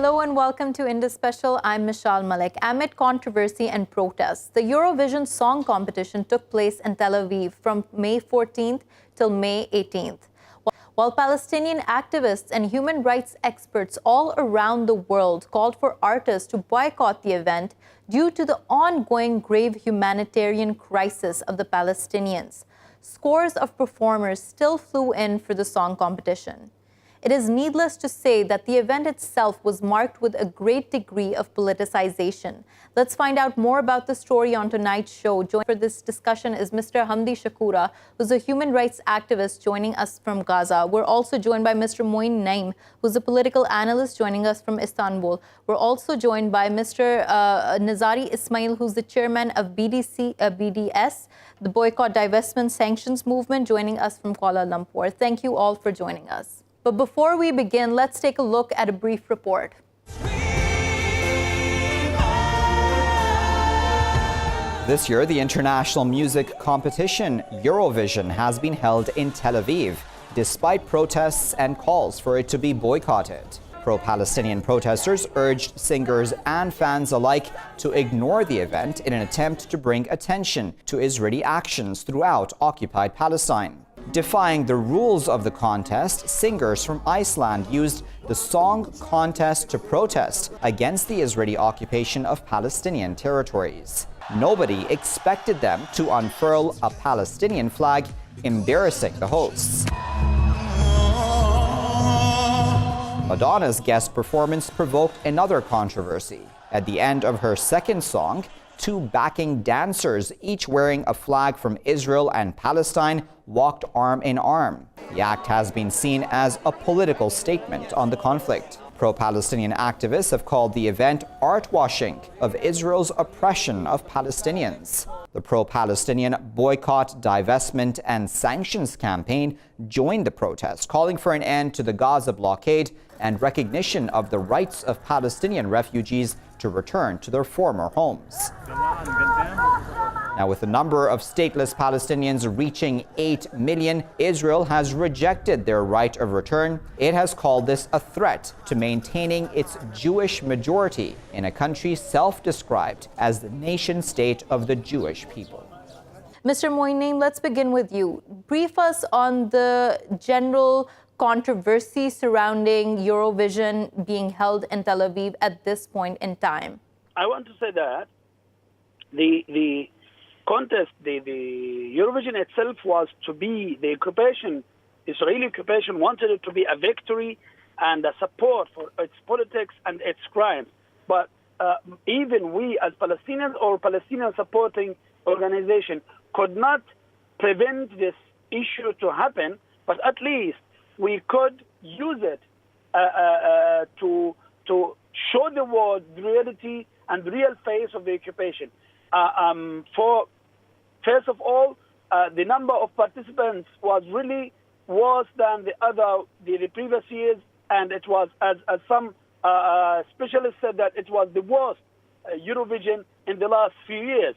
Hello and welcome to Indus Special. I'm Meshal Malik. Amid controversy and protests, the Eurovision Song Competition took place in Tel Aviv from May 14th till May 18th. While Palestinian activists and human rights experts all around the world called for artists to boycott the event due to the ongoing grave humanitarian crisis of the Palestinians, scores of performers still flew in for the song competition. It is needless to say that the event itself was marked with a great degree of politicization. Let's find out more about the story on tonight's show. Joining for this discussion is Mr. Hamid Shaqqura, who's a human rights activist joining us from Gaza. We're also joined by Mr. Moin Naim, who's a political analyst joining us from Istanbul. We're also joined by Mr. Nazari Ismail, who's the chairman of BDS, the Boycott, Divestment, Sanctions Movement, joining us from Kuala Lumpur. Thank you all for joining us. But before we begin, let's take a look at a brief report. This year, the international music competition Eurovision has been held in Tel Aviv, despite protests and calls for it to be boycotted. Pro-Palestinian protesters urged singers and fans alike to ignore the event in an attempt to bring attention to Israeli actions throughout occupied Palestine. Defying the rules of the contest, singers from Iceland used the song contest to protest against the Israeli occupation of Palestinian territories. Nobody expected them to unfurl a Palestinian flag, embarrassing the hosts. Madonna's guest performance provoked another controversy. At the end of her second song, two backing dancers, each wearing a flag from Israel and Palestine, walked arm in arm. The act has been seen as a political statement on the conflict. Pro-Palestinian activists have called the event art-washing of Israel's oppression of Palestinians. The pro-Palestinian Boycott, Divestment and Sanctions campaign joined the protest, calling for an end to the Gaza blockade and recognition of the rights of Palestinian refugees to return to their former homes. Now, with the number of stateless Palestinians reaching 8 million, Israel has rejected their right of return. It has called this a threat to maintaining its Jewish majority in a country self-described as the nation-state of the Jewish people. Mr. Moin Naim, let's begin with you. Brief us on the general controversy surrounding Eurovision being held in Tel Aviv at this point in time. I want to say that the contest, the Eurovision itself was to be the occupation, Israeli occupation wanted it to be a victory and a support for its politics and its crimes. But even we as Palestinians or Palestinian supporting organization could not prevent this issue to happen, but at least we could use it to show the world the reality and the real face of the occupation. First of all, the number of participants was really worse than the previous years, and it was, as some specialists said, that it was the worst Eurovision in the last few years.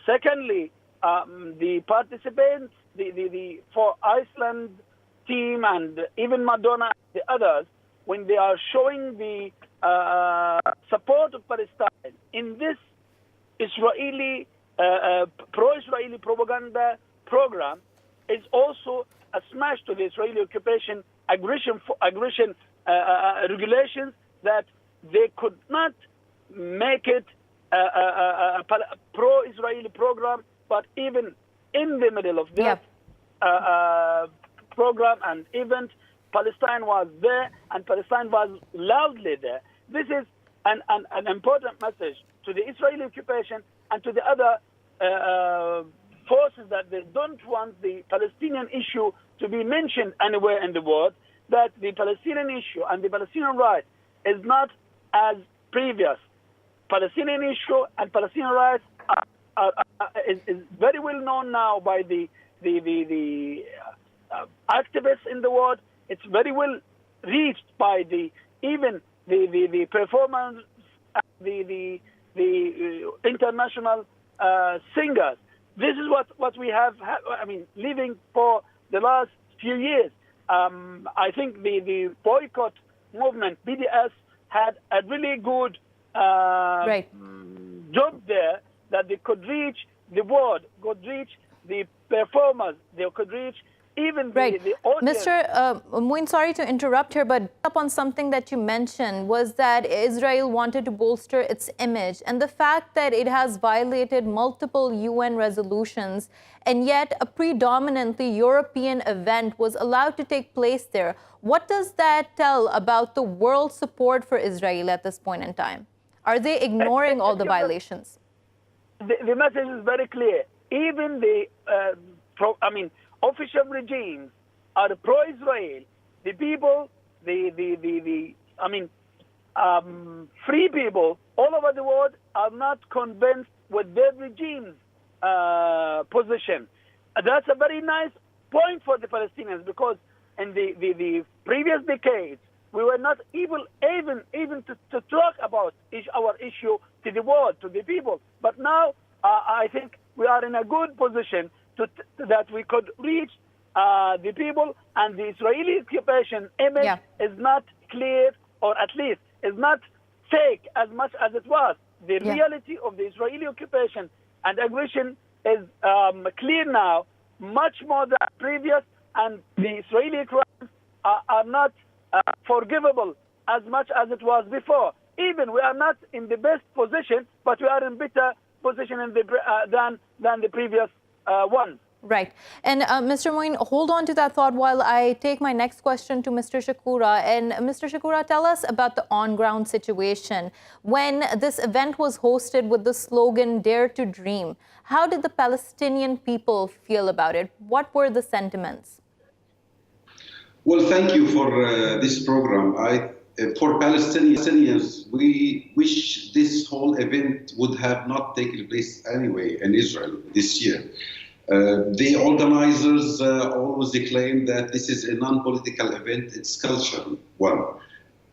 Secondly, the participants, for Iceland team and even Madonna and the others, when they are showing the support of Palestine in this Israeli pro-Israeli propaganda program, is also a smash to the Israeli occupation aggression regulations, that they could not make it a pro-Israeli program, but even in the middle of this program and event, Palestine was there, and Palestine was loudly there. This is an important message to the Israeli occupation and to the other forces that they don't want the Palestinian issue to be mentioned anywhere in the world, that the Palestinian issue and the Palestinian right is not as previous. Palestinian issue and Palestinian rights is very well known now by the activists in the world. It's very well reached by even the performance, the international singers. This is what we have. Living for the last few years. I think the boycott movement, BDS, had a really good job there, that they could reach the world, could reach the performers, they could reach even the audience. Mr. Moin, sorry to interrupt here, but up on something that you mentioned was that Israel wanted to bolster its image, and the fact that it has violated multiple UN resolutions, and yet a predominantly European event was allowed to take place there. What does that tell about the world support for Israel at this point in time? Are they ignoring all the violations? The message is very clear. Even the official regimes are pro-Israel. The people, free people all over the world are not convinced with their regime's position. That's a very nice point for the Palestinians, because in the previous decades, we were not able even to talk about our issue to the world, to the people. But now I think we are in a good position that we could reach the people, and the Israeli occupation image is not clear, or at least is not fake as much as it was. The reality of the Israeli occupation and aggression is clear now, much more than previous, and the Israeli crimes are not forgivable as much as it was before. Even we are not in the best position, but we are in better position than the previous one. Right. And Mr. Moin, hold on to that thought while I take my next question to Mr. Shaqqura. And Mr. Shaqqura, tell us about the on-ground situation. When this event was hosted with the slogan, Dare to Dream, how did the Palestinian people feel about it? What were the sentiments? Well, thank you for this program. For Palestinians, we wish this whole event would have not taken place anyway in Israel this year. The organizers always claim that this is a non-political event, it's cultural one.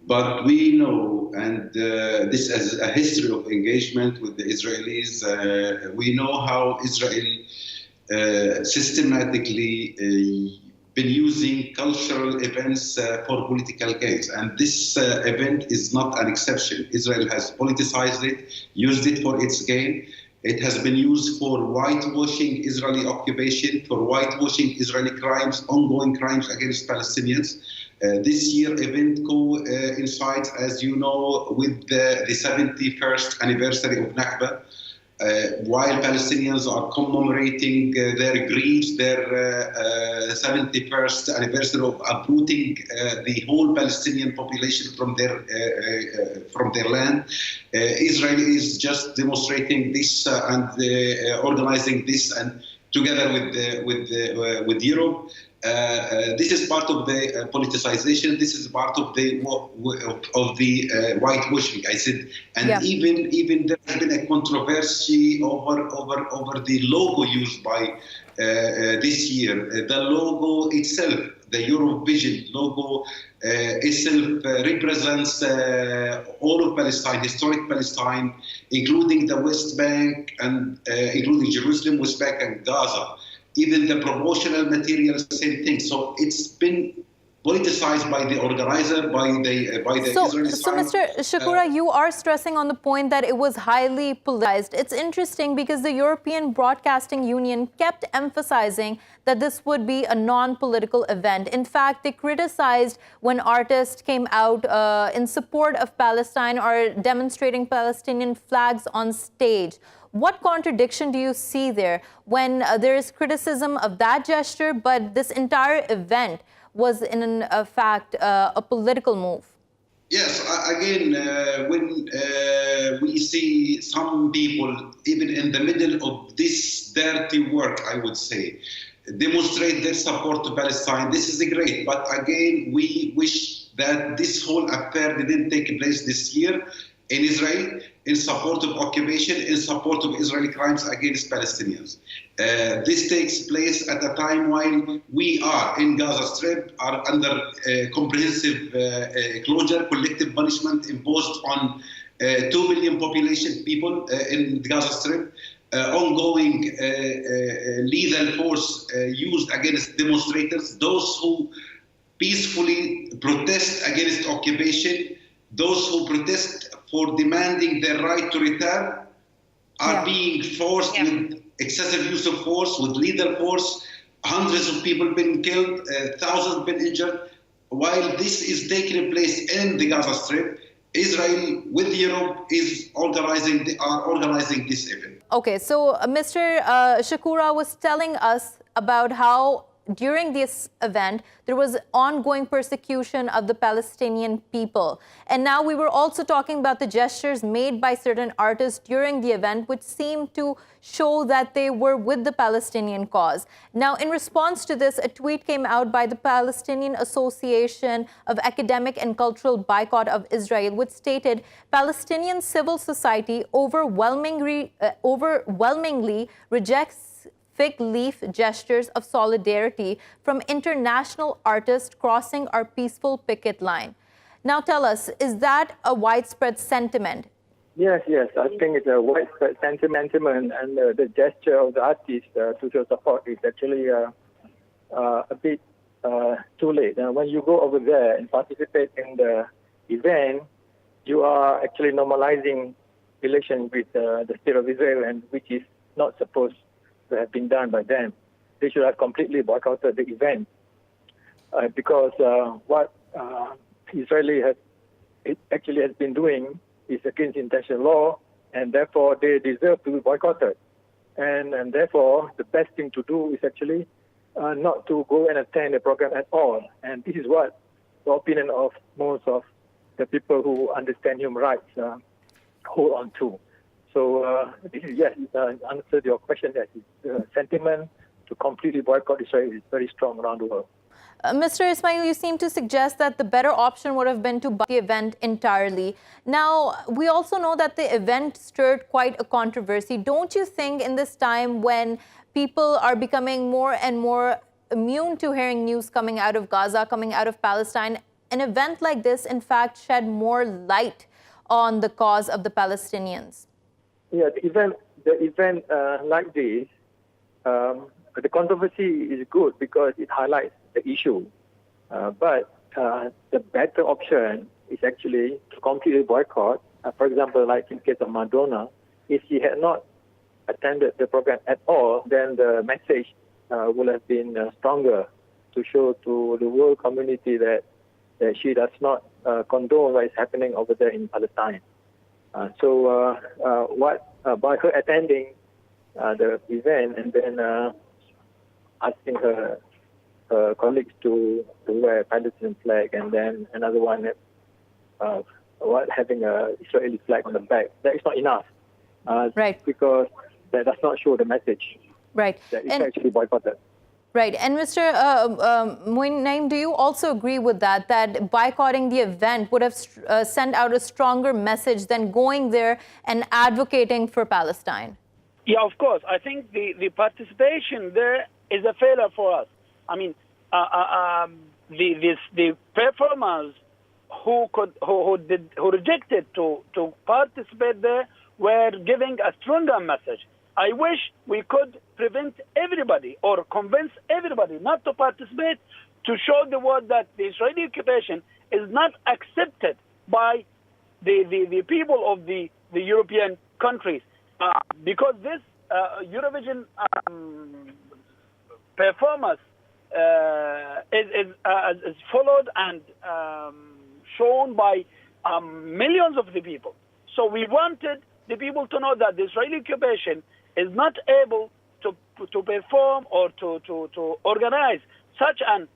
But we know, and this is a history of engagement with the Israelis, we know how Israel systematically been using cultural events for political gains. And this event is not an exception. Israel has politicized it, used it for its gain. It has been used for whitewashing Israeli occupation, for whitewashing Israeli crimes, ongoing crimes against Palestinians. This year event coincides, as you know, with the 71st anniversary of Nakba. While Palestinians are commemorating their griefs, their 71st anniversary of uprooting the whole Palestinian population from their land, Israel is just demonstrating this and organizing this, and together with Europe. This is part of the politicization. This is part of the whitewashing. I said, and even there has been a controversy over the logo used by this year. The logo itself, the Eurovision logo itself, represents all of Palestine, historic Palestine, including the West Bank and including Jerusalem, West Bank, and Gaza. Even the promotional material, same thing. So it's been politicized by the organizer, by the Israeli side. So, Mr. Shaqqura, you are stressing on the point that it was highly politicized. It's interesting because the European Broadcasting Union kept emphasizing that this would be a non-political event. In fact, they criticized when artists came out in support of Palestine or demonstrating Palestinian flags on stage. What contradiction do you see there when there is criticism of that gesture, but this entire event was in fact a political move? Yes, again, when we see some people, even in the middle of this dirty work, I would say, demonstrate their support to Palestine, this is great. But again, we wish that this whole affair didn't take place this year in Israel, in support of occupation, in support of Israeli crimes against Palestinians. This takes place at a time while we are in Gaza Strip, are under comprehensive closure, collective punishment imposed on 2 million population people in Gaza Strip, ongoing lethal force used against demonstrators, those who peacefully protest against occupation, those who protest for demanding their right to return are being forced with excessive use of force, with lethal force. Hundreds of people been killed, thousands been injured. While this is taking place in the Gaza Strip, Israel with Europe are organizing this event. Okay, so Mr. Shaqqura was telling us about how during this event, there was ongoing persecution of the Palestinian people. And now we were also talking about the gestures made by certain artists during the event, which seemed to show that they were with the Palestinian cause. Now, in response to this, a tweet came out by the Palestinian Association of Academic and Cultural Boycott of Israel, which stated, Palestinian civil society overwhelmingly rejects fig leaf gestures of solidarity from international artists crossing our peaceful picket line. Now tell us, is that a widespread sentiment? Yes. I think it's a widespread sentiment, and the gesture of the artist to show support is actually a bit too late. When you go over there and participate in the event, you are actually normalizing relations with the state of Israel, and which is not supposed to have been done by them. They should have completely boycotted the event because what Israeli has been doing is against international law, and therefore they deserve to be boycotted. And therefore, the best thing to do is actually not to go and attend the program at all. And this is what the opinion of most of the people who understand human rights hold on to. So this is, yes, answer your question. That the sentiment to completely boycott Israel is very strong around the world. Mr. Ismail, you seem to suggest that the better option would have been to buy the event entirely. Now, we also know that the event stirred quite a controversy. Don't you think in this time when people are becoming more and more immune to hearing news coming out of Gaza, coming out of Palestine, an event like this, in fact, shed more light on the cause of the Palestinians? Yeah, the event like this, the controversy is good because it highlights the issue. But the better option is actually to completely boycott. For example, like in case of Madonna, if she had not attended the program at all, then the message would have been stronger to show to the world community that she does not condone what is happening over there in Palestine. By her attending the event and then asking her colleagues to wear a Palestinian flag, and then another one having an Israeli flag on the back, that is not enough. Right. Because that does not show the message. Right. That it's actually boycotted. Right. And Mr. Moin Naim, do you also agree with that boycotting the event would have sent out a stronger message than going there and advocating for Palestine? Yeah, of course. I think the participation there is a failure for us. I mean, the performers who rejected to participate there were giving a stronger message. I wish we could prevent everybody or convince everybody not to participate, to show the world that the Israeli occupation is not accepted by the people of the European countries. Because this Eurovision performance is followed and shown by millions of the people. So we wanted the people to know that the Israeli occupation is not able to perform or to organize such an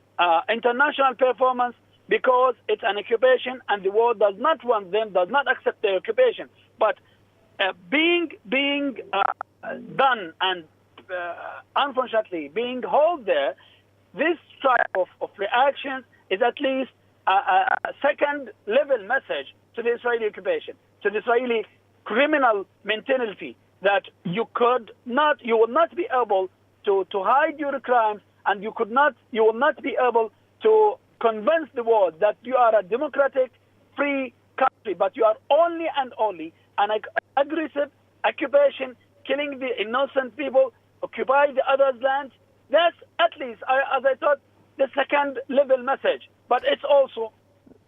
international performance because it's an occupation and the world does not want them, does not accept their occupation. But being done and unfortunately being held there, this type of reactions is at least a second level message to the Israeli occupation, to the Israeli criminal mentality, that you will not be able to hide your crimes, and you will not be able to convince the world that you are a democratic, free country, but you are only and only an aggressive occupation, killing the innocent people, occupy the other's land. That's at least, as I thought, the second level message. But it's also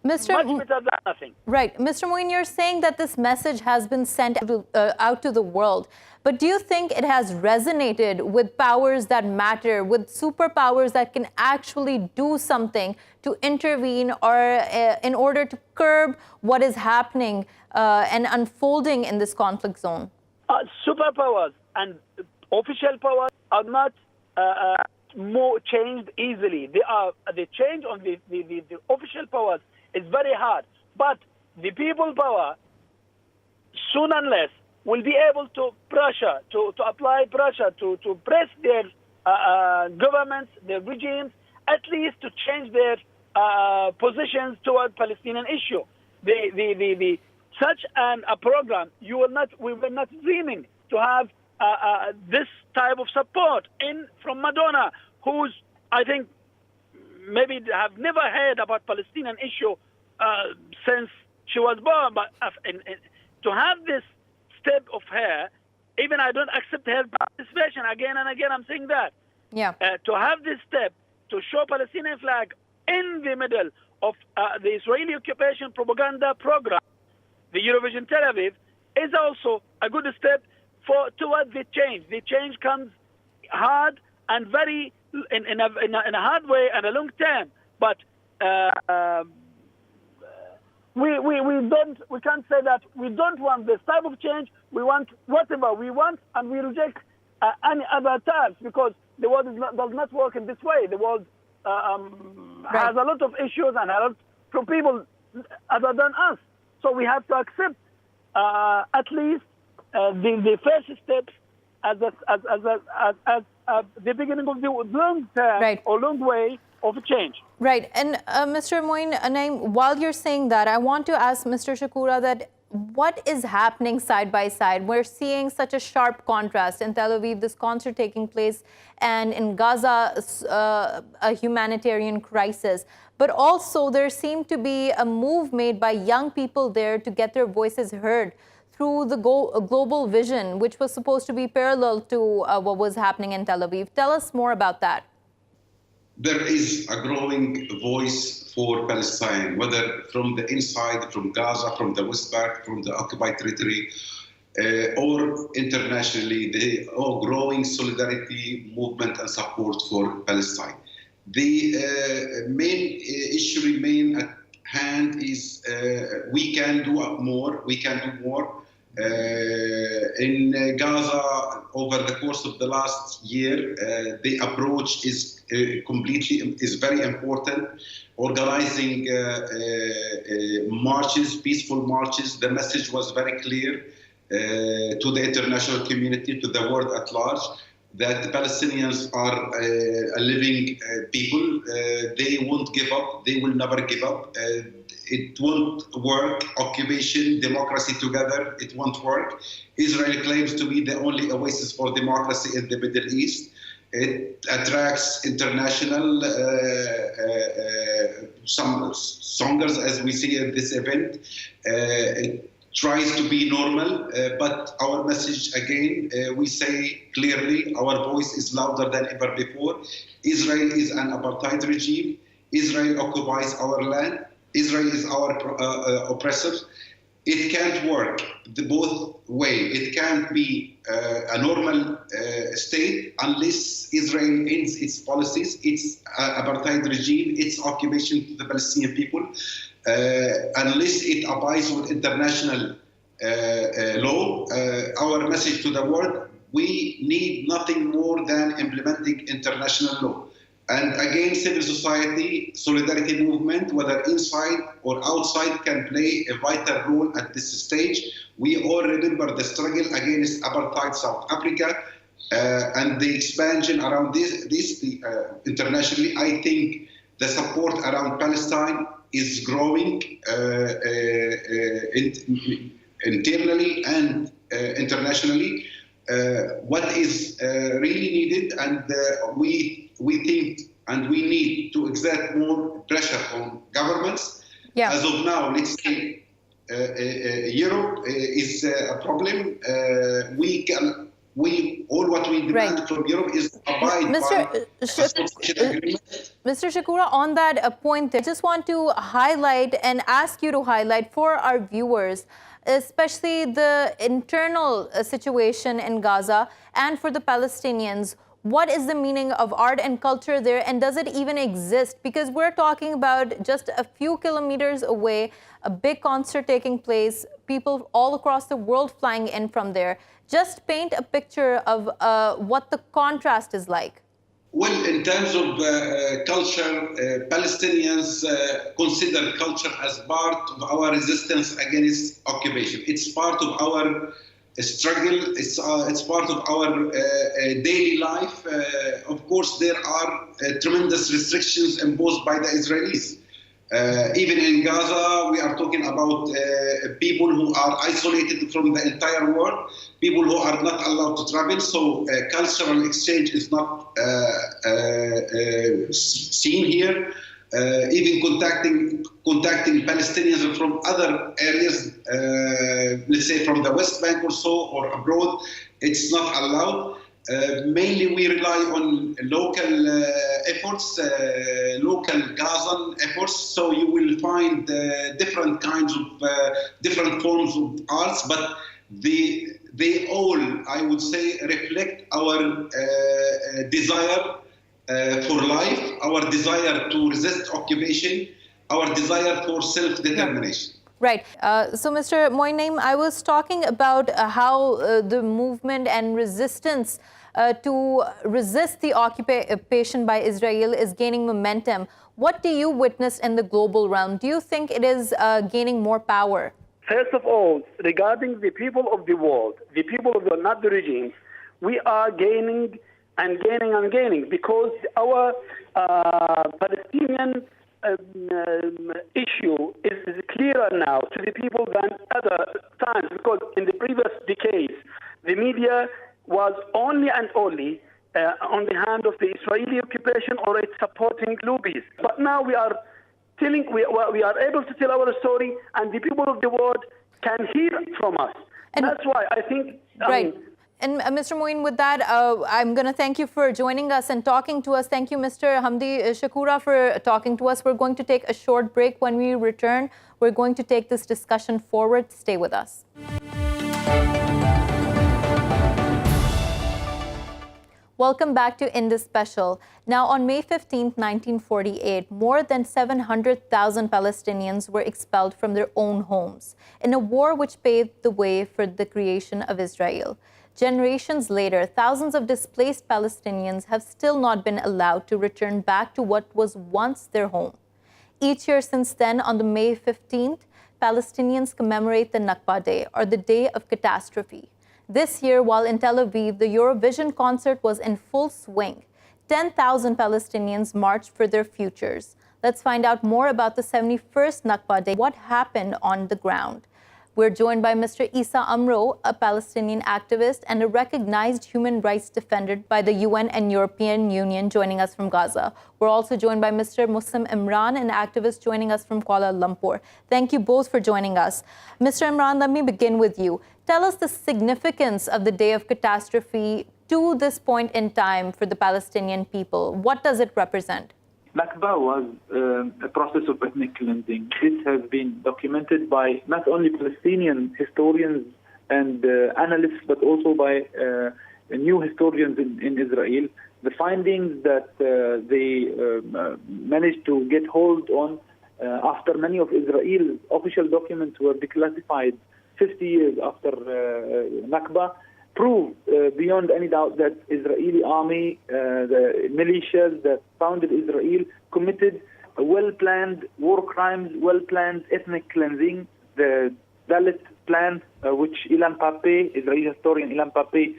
much better than nothing. Right. Mr. Moin, you're saying that this message has been sent out to the world. But do you think it has resonated with powers that matter, with superpowers that can actually do something to intervene or in order to curb what is happening and unfolding in this conflict zone? Superpowers and official powers are not more changed easily. The change on the official powers is very hard. But the people power, soon and less, will be able to pressure, to apply pressure, to press their governments, their regimes, at least to change their positions toward Palestinian issue. Such a program, we were not dreaming to have this type of support from Madonna, who's, I think, maybe have never heard about Palestinian issue since she was born. But to have this step of her, even I don't accept her participation, again and again I'm saying that. Yeah. To have this step to show Palestinian flag in the middle of the Israeli occupation propaganda program, the Eurovision Tel Aviv, is also a good step towards the change. The change comes hard and very in a hard way and a long term. But we can't say that we don't want this type of change. We want whatever we want, and we reject any other types, because the world does not work in this way. The world has a lot of issues and a lot from people other than us. So we have to accept at least the first steps as the beginning of the long term or long way of change. Right. And Mr. Moin Naim, while you're saying that, I want to ask Mr. Shaqqura that what is happening side by side? We're seeing such a sharp contrast. In Tel Aviv, this concert taking place, and in Gaza, a humanitarian crisis. But also there seemed to be a move made by young people there to get their voices heard through the global vision, which was supposed to be parallel to what was happening in Tel Aviv. Tell us more about that. There is a growing voice for Palestine, whether from the inside, from Gaza, from the West Bank, from the occupied territory, or internationally, the growing solidarity movement and support for Palestine. The main issue remain at hand is we can do more, we can do more. In Gaza, over the course of the last year, the approach is very important. Organizing marches, peaceful marches, the message was very clear to the international community, to the world at large, that the Palestinians are a living people. They won't give up. They will never give up. It won't work. Occupation, democracy together, it won't work. Israel claims to be the only oasis for democracy in the Middle East. It attracts international some songers, as we see at this event. It tries to be normal, but our message again, we say clearly, our voice is louder than ever before. Israel is an apartheid regime. Israel occupies our land. Israel is our oppressor. It can't work the both way. It can't be a normal state unless Israel ends its policies, its apartheid regime, its occupation to the Palestinian people, unless it abides with international law. Our message to the world, we need nothing more than implementing international law. And again, civil society, solidarity movement, whether inside or outside, can play a vital role at this stage. We all remember the struggle against apartheid South Africa and the expansion around this internationally. I think the support around Palestine is growing internally and internationally. What is really needed, and we think and we need to exert more pressure on governments. Yeah. As of now, let's say Europe is a problem. We can what we demand from Europe is abide by association agreement. Mr. Shaqqura, on that point, I just want to highlight and ask you to highlight for our viewers, especially the internal situation in Gaza and for the Palestinians. What is the meaning of art and culture there, and does it even exist? Because we're talking about just a few kilometers away, a big concert taking place, people all across the world flying in from there. Just paint a picture of what the contrast is like. Well, in terms of culture, Palestinians consider culture as part of our resistance against occupation. It's part of our struggle. It's part of our daily life. Of course, there are tremendous restrictions imposed by the Israelis. Even in Gaza, we are talking about people who are isolated from the entire world, people who are not allowed to travel. So cultural exchange is not seen here. Even contacting Palestinians from other areas, let's say from the West Bank or so, or abroad, it's not allowed. Mainly we rely on local efforts, local Gazan efforts, so you will find different kinds of, different forms of arts, but they all, I would say, reflect our desire for life, our desire to resist occupation, our desire for self-determination. Right. So, Mr. Moin Naim, I was talking about how the movement and resistance to resist the occupation by Israel is gaining momentum. What do you witness in the global realm? Do you think it is gaining more power? First of all, regarding the people of the world, not the regimes, we are gaining and gaining and gaining because our Palestinian issue is clearer now to the people than other times, because in the previous decades, the media was only and only on the hand of the Israeli occupation or its supporting lobbies. But now we are able to tell our story, and the people of the world can hear from us. And that's why I think... Right. And Mr. Moin, with that, I'm going to thank you for joining us and talking to us. Thank you, Mr. Hamid Shaqqura, for talking to us. We're going to take a short break. When we return, we're going to take this discussion forward. Stay with us. Welcome back to Indus Special. Now, on May 15, 1948, more than 700,000 Palestinians were expelled from their own homes in a war which paved the way for the creation of Israel. Generations later, thousands of displaced Palestinians have still not been allowed to return back to what was once their home. Each year since then, on the May 15th, Palestinians commemorate the Nakba Day, or the Day of Catastrophe. This year, while in Tel Aviv, the Eurovision concert was in full swing. 10,000 Palestinians marched for their futures. Let's find out more about the 71st Nakba Day. What happened on the ground? We're joined by Mr. Issa Amro, a Palestinian activist and a recognized human rights defender by the UN and European Union, joining us from Gaza. We're also joined by Mr. Muslim Imran, an activist joining us from Kuala Lumpur. Thank you both for joining us. Mr. Imran, let me begin with you. Tell us the significance of the Day of Catastrophe to this point in time for the Palestinian people. What does it represent? Nakba was a process of ethnic cleansing. This has been documented by not only Palestinian historians and analysts, but also by new historians in Israel. The findings that they managed to get hold on after many of Israel's official documents were declassified 50 years after Nakba prove beyond any doubt that Israeli army, the militias that founded Israel, committed well-planned war crimes, well-planned ethnic cleansing. The Dalit plan, which Ilan Pappé, Israeli historian Ilan Pappé,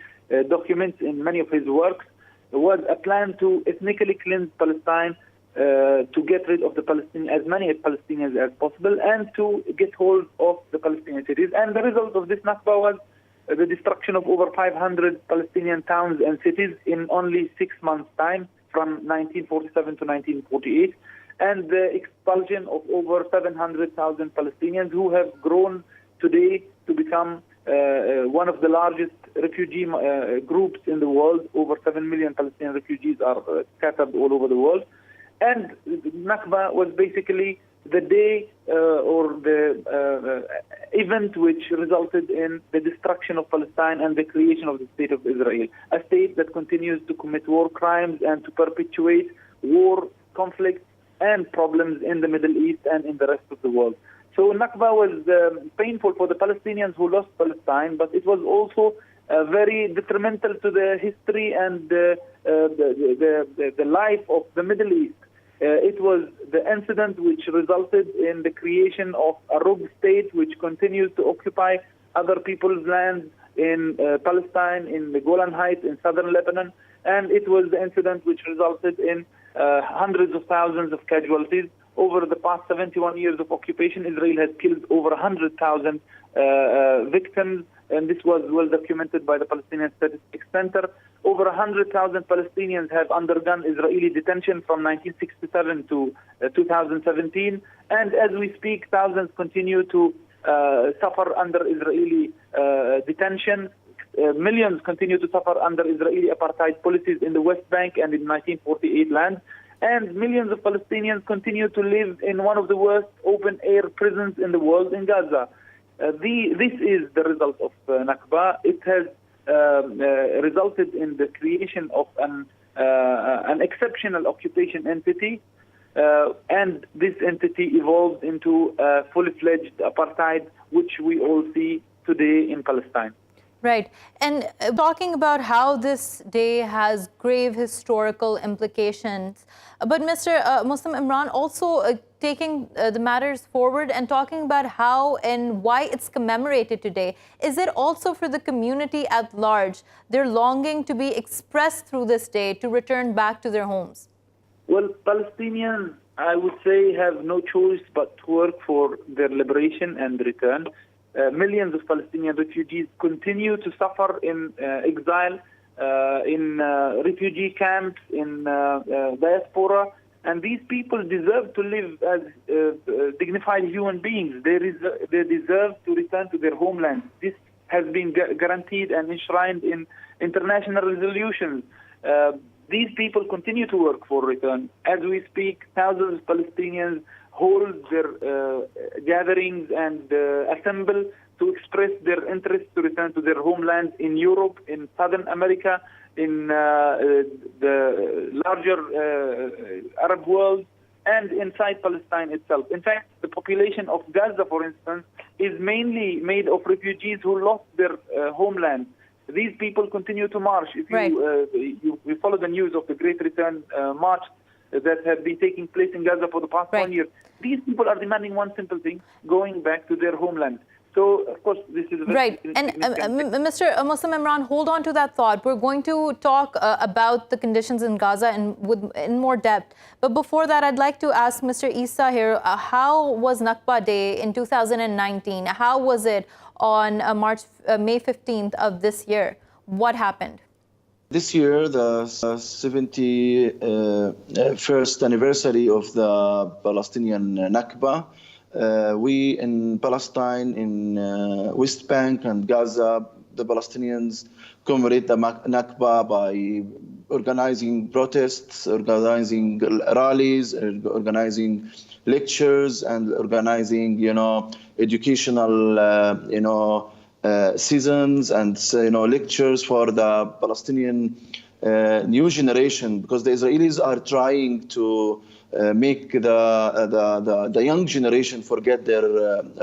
documents in many of his works, was a plan to ethnically cleanse Palestine, to get rid of as many Palestinians as possible, and to get hold of the Palestinian cities. And the result of this Nakba was the destruction of over 500 Palestinian towns and cities in only 6 months' time, from 1947 to 1948, and the expulsion of over 700,000 Palestinians who have grown today to become one of the largest refugee groups in the world. Over 7 million Palestinian refugees are scattered all over the world. And Nakba was basically the day or the event which resulted in the destruction of Palestine and the creation of the State of Israel, a state that continues to commit war crimes and to perpetuate war, conflict, and problems in the Middle East and in the rest of the world. So Nakba was painful for the Palestinians who lost Palestine, but it was also very detrimental to the history and the life of the Middle East. It was the incident which resulted in the creation of a rogue state which continues to occupy other people's lands in Palestine, in the Golan Heights, in southern Lebanon. And it was the incident which resulted in hundreds of thousands of casualties. Over the past 71 years of occupation, Israel has killed over 100,000 victims, and this was well documented by the Palestinian Statistics Center. Over 100,000 Palestinians have undergone Israeli detention from 1967 to 2017, and as we speak, thousands continue to suffer under Israeli detention. Millions continue to suffer under Israeli apartheid policies in the West Bank and in 1948 land. And millions of Palestinians continue to live in one of the worst open-air prisons in the world in Gaza. This is the result of Nakba. It has resulted in the creation of an exceptional occupation entity, and this entity evolved into a fully-fledged apartheid, which we all see today in Palestine. Right. And talking about how this day has grave historical implications, but Mr. Muslim Imran also taking the matters forward and talking about how and why it's commemorated today. Is it also for the community at large, their longing to be expressed through this day to return back to their homes? Well, Palestinians, I would say, have no choice but to work for their liberation and return. Millions of Palestinian refugees continue to suffer in exile, in refugee camps, in diaspora, and these people deserve to live as dignified human beings. They deserve to return to their homeland. This has been guaranteed and enshrined in international resolutions. These people continue to work for return. As we speak, thousands of Palestinians hold their gatherings and assemble to express their interest to return to their homeland in Europe, in Southern America, in the larger Arab world, and inside Palestine itself. In fact, the population of Gaza, for instance, is mainly made of refugees who lost their homeland. These people continue to march. If you follow the news of the Great Return March that have been taking place in Gaza for the past 1 year. These people are demanding one simple thing, going back to their homeland. So, of course, this is right. And Mr. Muslim Imran, hold on to that thought. We're going to talk about the conditions in Gaza in more depth. But before that, I'd like to ask Mr. Issa here, how was Nakba Day in 2019? How was it on May 15th of this year? What happened? This year, the 71st anniversary of the Palestinian Nakba, we in Palestine, in West Bank and Gaza, the Palestinians commemorate the Nakba by organizing protests, organizing rallies, organizing lectures, and organizing, educational, seasons and lectures for the Palestinian new generation, because the Israelis are trying to make the young generation forget their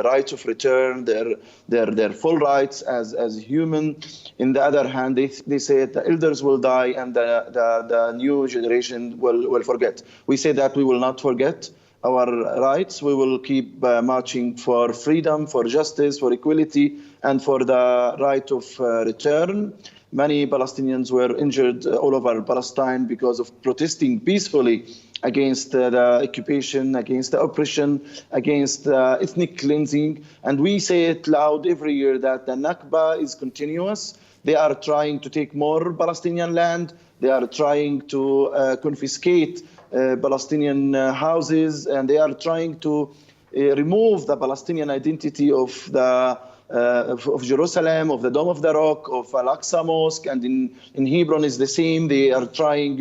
rights of return, their full rights as human. In the other hand, they say the elders will die and the new generation will forget. We say that we will not forget our rights. We will keep marching for freedom, for justice, for equality, and for the right of return. Many Palestinians were injured all over Palestine because of protesting peacefully against the occupation, against the oppression, against ethnic cleansing. And we say it loud every year that the Nakba is continuous. They are trying to take more Palestinian land. They are trying to confiscate Palestinian houses, and they are trying to remove the Palestinian identity of the of Jerusalem, of the Dome of the Rock, of Al-Aqsa Mosque, and in Hebron is the same. They are trying,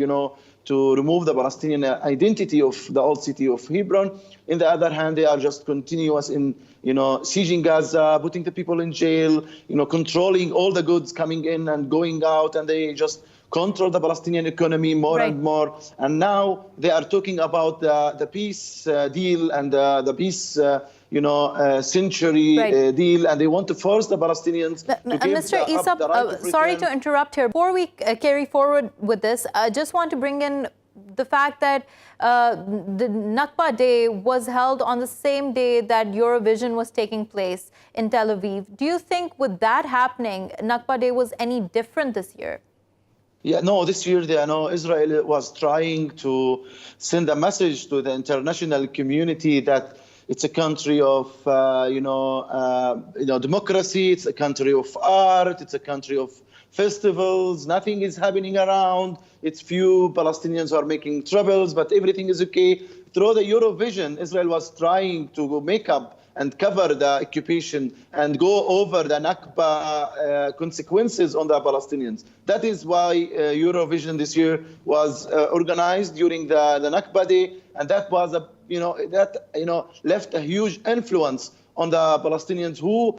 to remove the Palestinian identity of the old city of Hebron. On the other hand, they are just continuous in, sieging Gaza, putting the people in jail, controlling all the goods coming in and going out, and they just control the Palestinian economy more and more. And now they are talking about the peace deal and the peace century deal, and they want to force the Palestinians to give Mr. Issa, the right of sorry return. to interrupt here. Before we carry forward with this, I just want to bring in the fact that the Nakba Day was held on the same day that Eurovision was taking place in Tel Aviv. Do you think with that happening, Nakba Day was any different this year? Yeah, no, this year, Israel was trying to send a message to the international community that it's a country of, democracy. It's a country of art. It's a country of festivals. Nothing is happening around. It's few Palestinians are making troubles, but everything is okay. Through the Eurovision, Israel was trying to make up and cover the occupation and go over the Nakba consequences on the Palestinians. That is why Eurovision this year was organized during the Nakba Day, and that was left a huge influence on the Palestinians who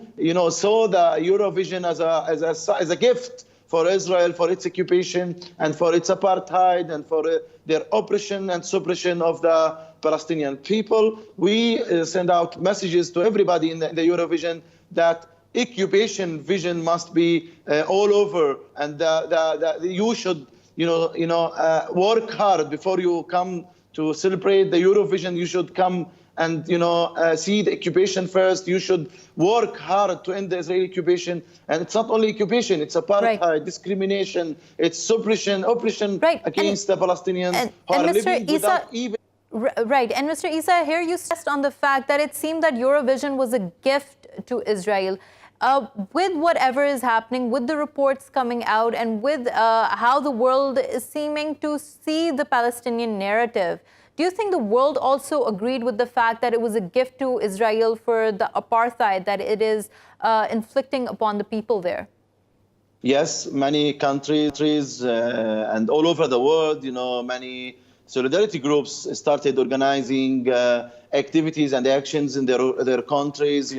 saw the Eurovision as a gift for Israel, for its occupation and for its apartheid and for their oppression and suppression of the Palestinian people. We send out messages to everybody in the Eurovision that occupation vision must be all over, and you should work hard before you come to celebrate the Eurovision. You should come and see the occupation first. You should work hard to end the Israeli occupation. And it's not only occupation, it's apartheid, discrimination, it's suppression, oppression against the Palestinians who are living without even... Right. And Mr. Issa, here you stressed on the fact that it seemed that Eurovision was a gift to Israel. With whatever is happening, with the reports coming out, and with how the world is seeming to see the Palestinian narrative, do you think the world also agreed with the fact that it was a gift to Israel for the apartheid that it is inflicting upon the people there? Yes, many countries and all over the world, many solidarity groups started organizing activities and actions in their countries,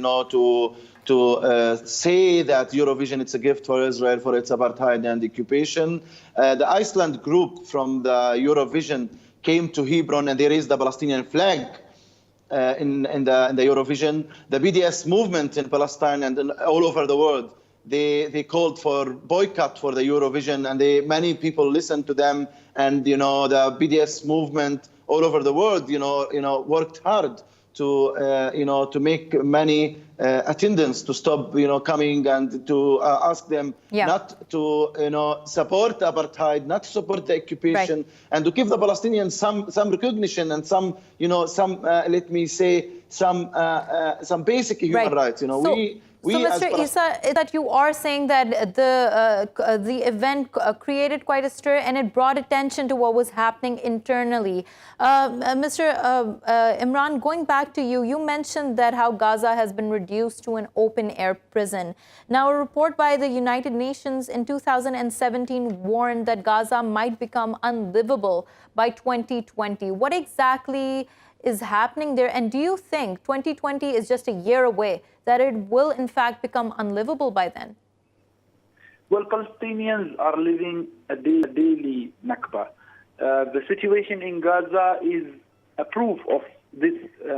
to say that Eurovision is a gift for Israel for its apartheid and occupation. The Iceland group from the Eurovision came to Hebron and they raised the Palestinian flag in the Eurovision. The BDS movement in Palestine and all over the world, they called for boycott for the Eurovision, and many people listened to them. And the BDS movement all over the world, worked hard to make many attendants to stop, coming and to ask them not to, support apartheid, not to support the occupation, and to give the Palestinians some recognition and some let me say, some basic human rights. So, Mr. Issa, that you are saying that the event created quite a stir and it brought attention to what was happening internally. Mr. Imran, going back to you, you mentioned that how Gaza has been reduced to an open-air prison. Now, a report by the United Nations in 2017 warned that Gaza might become unlivable by 2020. What exactly is happening there? And do you think 2020 is just a year away, that it will in fact become unlivable by then? Well, Palestinians are living a daily Nakba. The situation in Gaza is a proof of this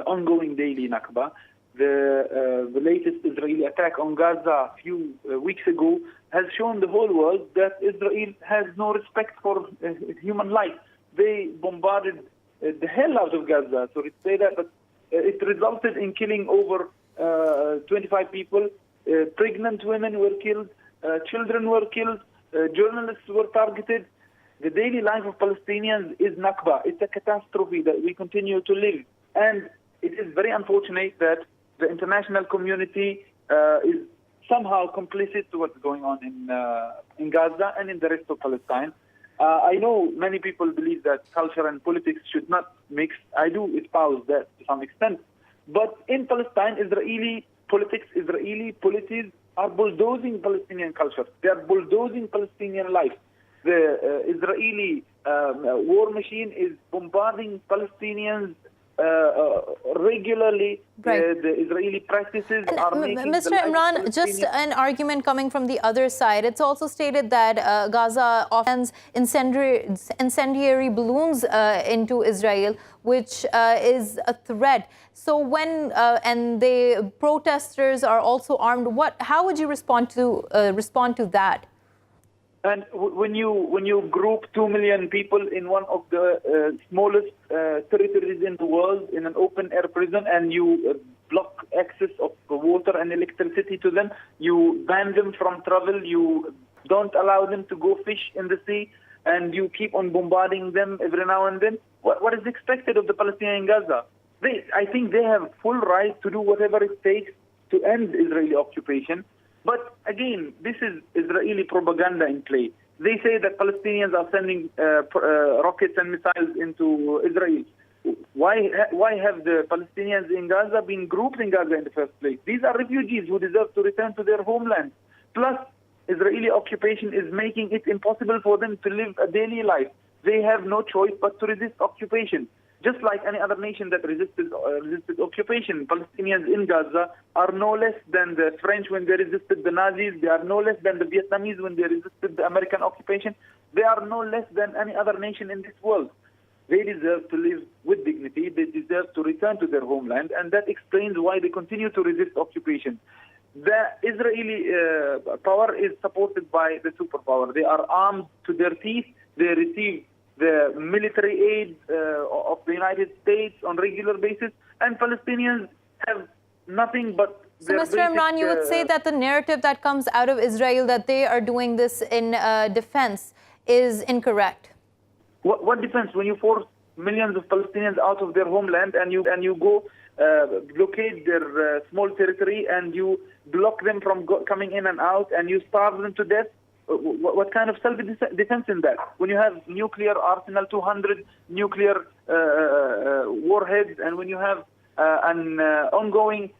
ongoing daily Nakba. The latest Israeli attack on Gaza a few weeks ago has shown the whole world that Israel has no respect for human life. They bombarded the hell out of Gaza, sorry to say that, but it resulted in killing over 25 people. Pregnant women were killed, children were killed, journalists were targeted. The daily life of Palestinians is Nakba. It's a catastrophe that we continue to live. And it is very unfortunate that the international community is somehow complicit to what's going on in Gaza and in the rest of Palestine. I know many people believe that culture and politics should not mix. I do espouse that to some extent. But in Palestine, Israeli politics, Israeli policies are bulldozing Palestinian culture. They are bulldozing Palestinian life. The Israeli war machine is bombarding Palestinians regularly. Right. The Israeli practices are making Mr. Imran, just an argument coming from the other side. It's also stated that Gaza offers incendiary balloons into Israel, which is a threat. So when and the protesters are also armed, how would you respond to that? And when you group 2 million people in one of the smallest territories in the world in an open-air prison, and you block access of water and electricity to them, you ban them from travel, you don't allow them to go fish in the sea, and you keep on bombarding them every now and then, what is expected of the Palestinians in Gaza? I think they have full right to do whatever it takes to end Israeli occupation. But again, this is Israeli propaganda in play. They say that Palestinians are sending rockets and missiles into Israel. Why have the Palestinians in Gaza been grouped in Gaza in the first place? These are refugees who deserve to return to their homeland. Plus, Israeli occupation is making it impossible for them to live a daily life. They have no choice but to resist occupation. Just like any other nation that resisted occupation, Palestinians in Gaza are no less than the French when they resisted the Nazis. They are no less than the Vietnamese when they resisted the American occupation. They are no less than any other nation in this world. They deserve to live with dignity. They deserve to return to their homeland, and that explains why they continue to resist occupation. The Israeli power is supported by the superpower. They are armed to their teeth. They receive the military aid of the United States on regular basis, and Palestinians have nothing but So, Mr. Imran, you would say that the narrative that comes out of Israel that they are doing this in defense is incorrect. What defense? When you force millions of Palestinians out of their homeland and you go blockade their small territory and you block them from coming in and out and you starve them to death, what kind of self-defense in that? When you have nuclear arsenal, 200 nuclear warheads, and when you have an ongoing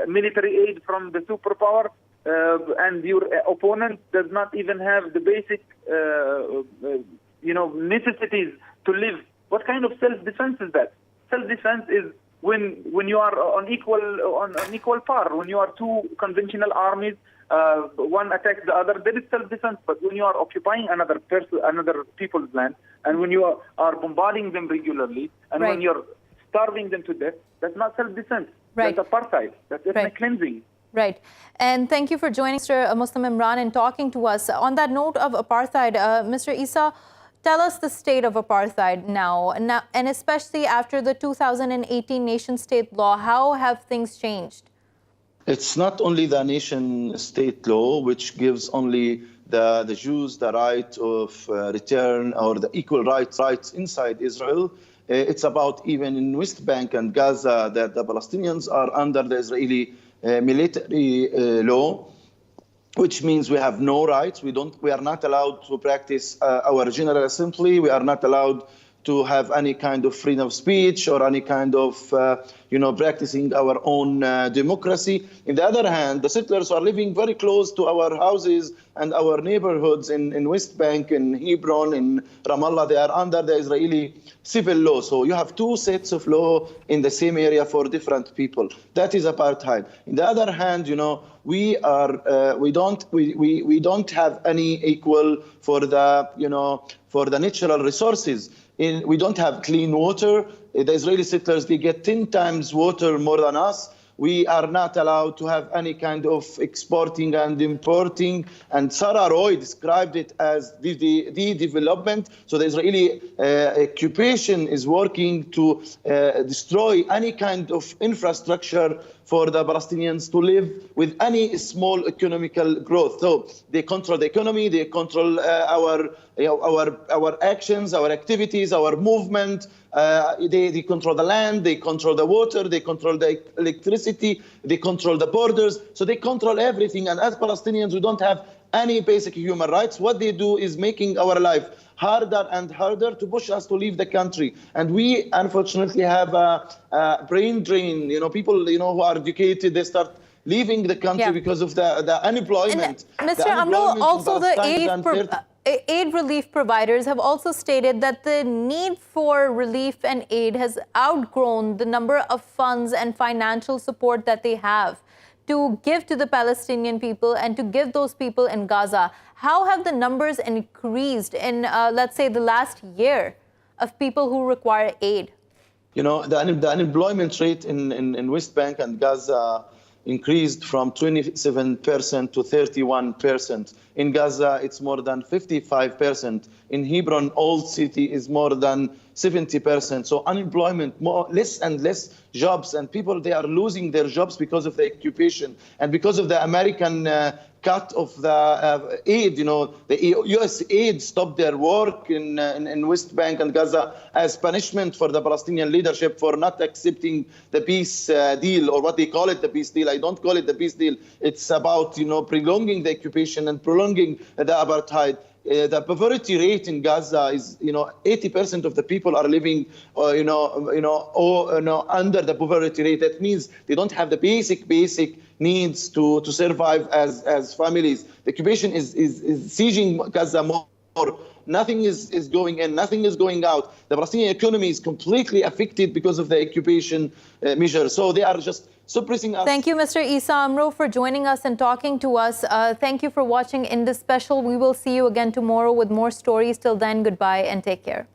military aid from the superpower, and your opponent does not even have the basic, necessities to live, what kind of self-defense is that? Self-defense is when you are on equal par, when you are two conventional armies. One attacks the other, there is self-defense. But when you are occupying another people's land, and when you are bombarding them regularly, and when you're starving them to death, that's not self-defense. Right. That's apartheid. That's ethnic cleansing. Right. And thank you for joining Mr. Muslim Imran and talking to us. On that note of apartheid, Mr. Issa, tell us the state of apartheid now, and especially after the 2018 nation-state law, how have things changed? It's not only the nation-state law, which gives only the Jews the right of return or the equal rights inside Israel. It's about even in West Bank and Gaza that the Palestinians are under the Israeli military law, which means we have no rights. We are not allowed to practice our General Assembly. We are not allowed to have any kind of freedom of speech or any kind of, practicing our own democracy. On the other hand, the settlers are living very close to our houses and our neighborhoods in West Bank, in Hebron, in Ramallah. They are under the Israeli civil law. So you have two sets of law in the same area for different people. That is apartheid. On the other hand, we don't have any equal for the natural resources. We don't have clean water. The Israeli settlers, they get 10 times water more than us. We are not allowed to have any kind of exporting and importing. And Sarah Roy described it as the development. So the Israeli occupation is working to destroy any kind of infrastructure for the Palestinians to live with any small economical growth. So they control the economy, they control our actions, our activities, our movement. They control the land, they control the water, they control the electricity, they control the borders. So they control everything. And as Palestinians, we don't have any basic human rights. What they do is making our life harder and harder to push us to leave the country. And we unfortunately have a brain drain. People, who are educated, they start leaving the country because of the unemployment. And, Mr. Amro, also the aid relief providers have also stated that the need for relief and aid has outgrown the number of funds and financial support that they have to give to the Palestinian people and to give those people in Gaza. How have the numbers increased in, let's say, the last year of people who require aid? The unemployment rate in West Bank and Gaza increased from 27% to 31%. In Gaza, it's more than 55%. In Hebron, old city, is more than 70%. So unemployment, less and less jobs, and people, they are losing their jobs because of the occupation and because of the American cut of the aid. The U.S. aid stopped their work in West Bank and Gaza as punishment for the Palestinian leadership for not accepting the peace deal, or what they call it, the peace deal. I don't call it the peace deal. It's about, prolonging the occupation and prolonging the apartheid. The poverty rate in Gaza is, 80% of the people are living, under the poverty rate. That means they don't have the basic needs to survive as families. The occupation is sieging Gaza more. Nothing is going in, nothing is going out. The Palestinian economy is completely affected because of the occupation measures. So they are just suppressing us. Thank you, Mr. Issa Amro, for joining us and talking to us. Thank you for watching Indus Special. We will see you again tomorrow with more stories. Till then, goodbye and take care.